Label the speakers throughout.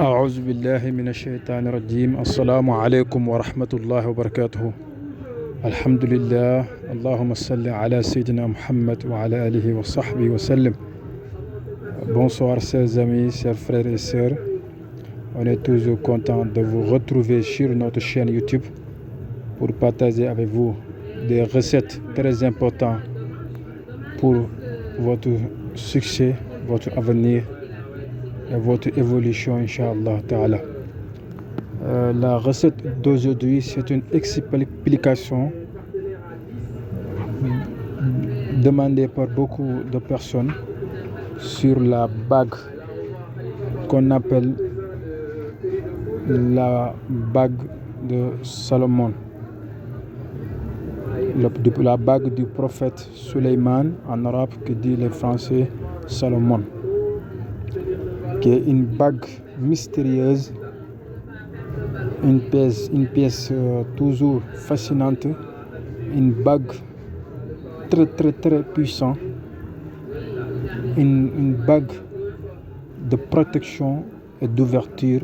Speaker 1: أعوذ بالله من الشيطان الرجيم. السلام عليكم ورحمة الله وبركاته. الحمد لله. اللهم صل على سيدنا Muhammad وعلى آله وصحبه وسلم. Bonsoir chers amis, chers frères et sœurs. On est toujours content de vous retrouver sur notre chaîne YouTube pour partager avec vous des recettes très importantes pour votre succès, votre avenir et votre évolution, Inch'Allah Ta'ala. La recette d'aujourd'hui, c'est une explication demandée par beaucoup de personnes sur la bague qu'on appelle la bague de Salomon, la bague du prophète Suleiman, en arabe que dit les Français Salomon, qui est une bague mystérieuse, une pièce toujours fascinante, une bague très puissante, une bague de protection et d'ouverture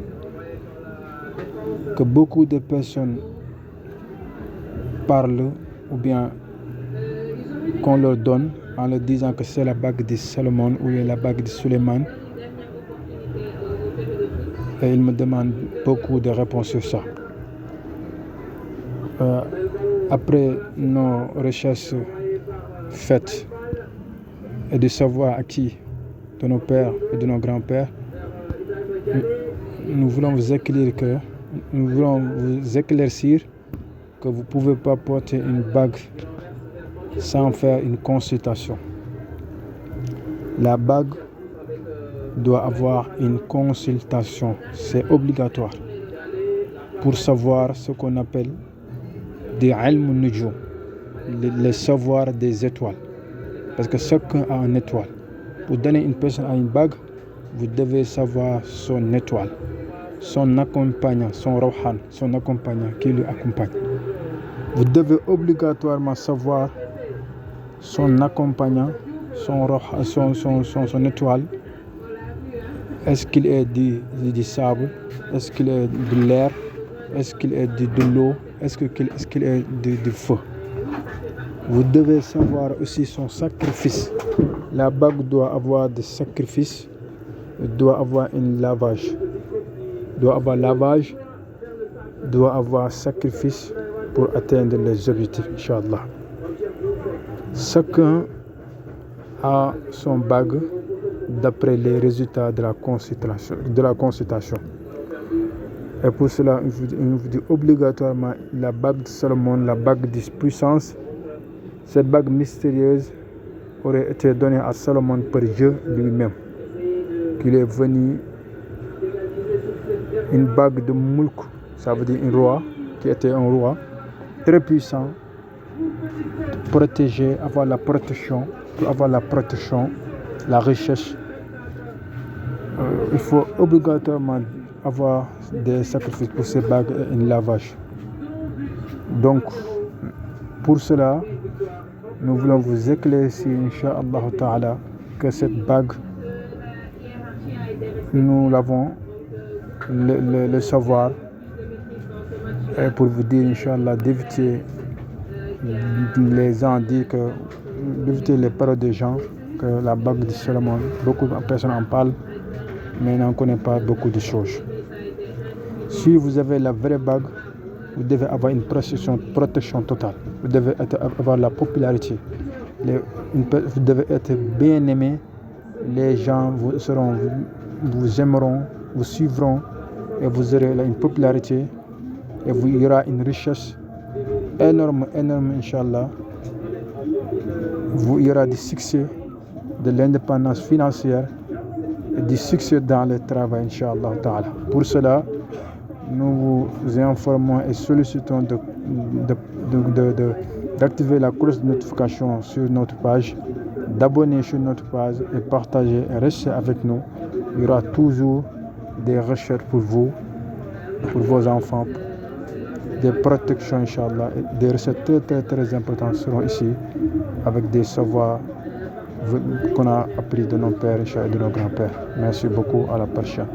Speaker 1: que beaucoup de personnes parlent ou bien qu'on leur donne en leur disant que c'est la bague de Salomon ou la bague de Suleiman. Et ils me demandent beaucoup de réponses sur ça. Après nos recherches faites et de savoir acquis de nos pères et de nos grands-pères, nous voulons vous éclaircir que vous ne pouvez pas porter une bague sans faire une consultation. La bague doit avoir une consultation, c'est obligatoire pour savoir ce qu'on appelle des ilm nujum, le savoir des étoiles, parce que chacun a une étoile. Pour donner une personne à une bague, vous devez savoir son étoile, son accompagnant, son rawhan, son accompagnant qui lui accompagne. Vous devez obligatoirement savoir son accompagnant, son étoile. Est-ce qu'il est du sable? Est-ce qu'il est de l'air? Est-ce qu'il est de l'eau? Est-ce qu'il est du feu? Vous devez savoir aussi son sacrifice. La bague doit avoir des sacrifices, doit avoir un lavage. Doit avoir sacrifice pour atteindre les objectifs, Inch'Allah. Chacun a son bague d'après les résultats de la consultation. Et pour cela, il vous dit obligatoirement la bague de Salomon, la bague de puissance. Cette bague mystérieuse aurait été donnée à Salomon par Dieu lui-même, qu'il est venu une bague de mulk, ça veut dire un roi, qui était un roi très puissant, protégé, avoir la protection, la recherche. Il faut obligatoirement avoir des sacrifices pour ces bagues et un lavage. Donc, pour cela, nous voulons vous éclaircir, Inch'Allah Ta'ala, que cette bague, nous l'avons, le savoir, et pour vous dire, Inch'Allah, d'éviter les gens disent que, d'éviter les paroles des gens, que la bague de Salomon, beaucoup de personnes en parlent, mais n'en connaissent pas beaucoup de choses. Si vous avez la vraie bague, vous devez avoir une protection totale. Vous devez avoir la popularité. Vous devez être bien aimé. Les gens vous aimeront, vous suivront, et vous aurez une popularité, et il y aura une richesse énorme, Inch'Allah. Il y aura du succès, de l'indépendance financière et du succès dans le travail, Inch'Allah Ta'ala. Pour cela, nous vous informons et sollicitons d'activer la cloche de notification sur notre page, d'abonner sur notre page et partager et rester avec nous. Il y aura toujours des recherches pour vous, pour vos enfants, des protections, Inch'Allah, et des recettes très importantes seront ici avec des savoirs qu'on a appris de nos pères et de nos grands-pères. Merci beaucoup, à la prochaine.